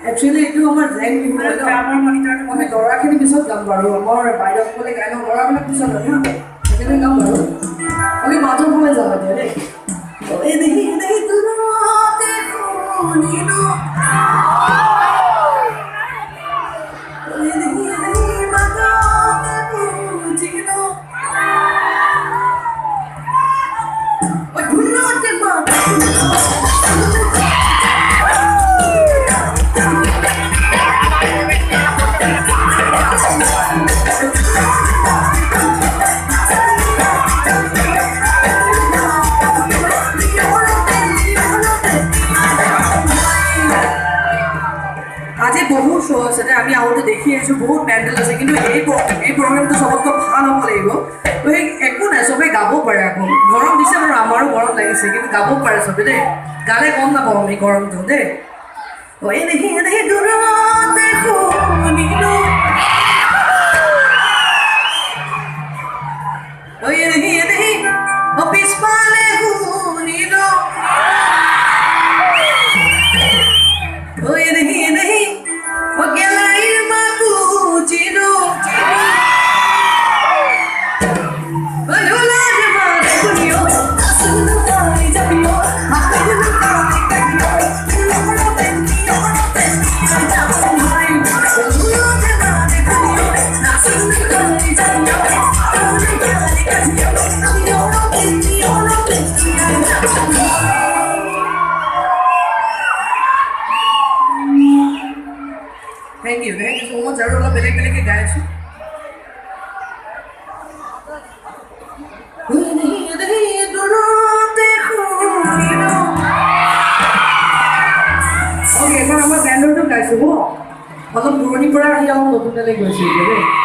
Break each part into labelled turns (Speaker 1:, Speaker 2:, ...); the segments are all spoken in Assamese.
Speaker 1: একচুৱেলি এইটো আমাৰ জেং বিহু হয় ন আমাৰ মনিটৰটো আমি ল'ৰাখিনি পিছত গাম বাৰু আমাৰ বাইদেউসকলে গাই ন ল'ৰাবিলাক পিছত হয় ন সেইখিনি গাম বাৰু আমি মাজৰ ফালে যাম এতিয়া দেই এই দেখি দেখি দূৰতে শুনিলো এই দেখি দেখি মাজতে বুজিলো ঐ দূৰতে মাত আজি বহুত শ্ব' আছে আমি আগতে দেখি আহিছোঁ বহুত পেণ্ডেল আছে কিন্তু এই প্ৰগ্ৰেমটো চবতকৈ ভাল হ'ব লাগিব তো সেই একো নাই চবেই গাব পাৰে আকৌ গৰম দিছে বাৰু আমাৰো গৰম লাগিছে কিন্তু গাব পাৰে চবেই দেই গালে গম নাপাওঁ আমি গৰমটো দেই এই দেখি দেখি দূৰতে শুনিলো এই দেখি দেখি পিছফালে শুনিলো এই দেখি দেখি গেলাৰীৰ মাতো চিনো Thank you so much. I will be able to guys. Okay, but I'm a band to guys. Although Purani Pura, I am not going to go.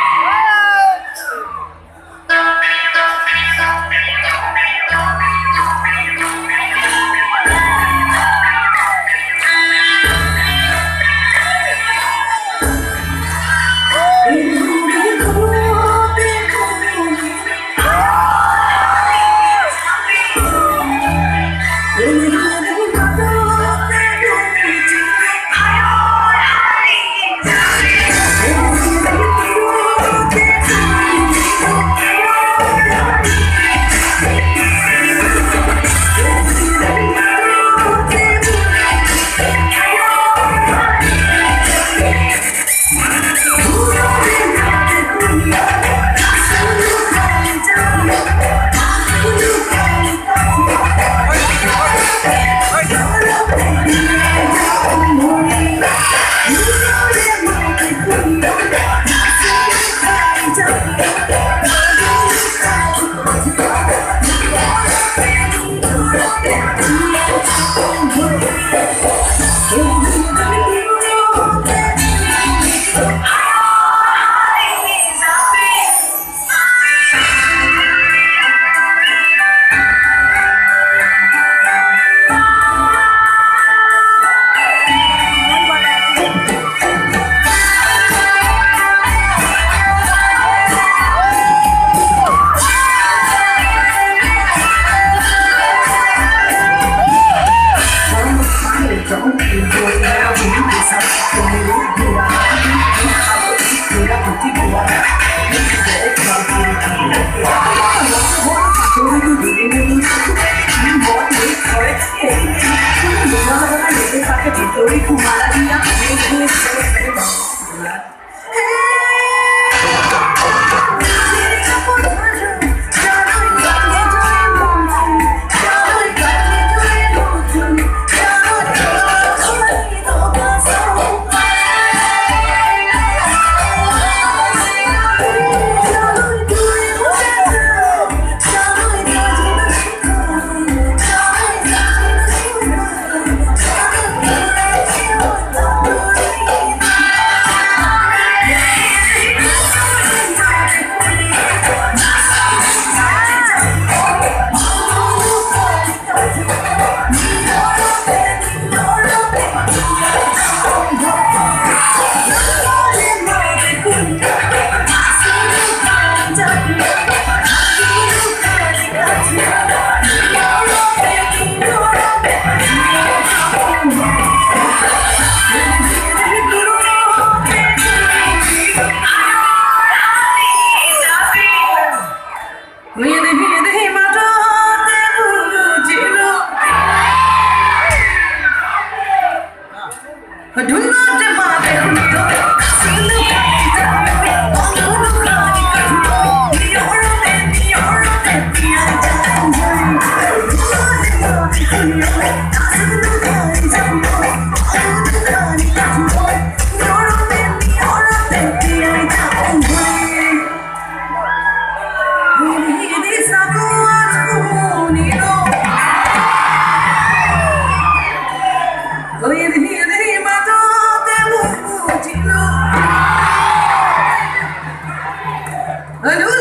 Speaker 1: Hello.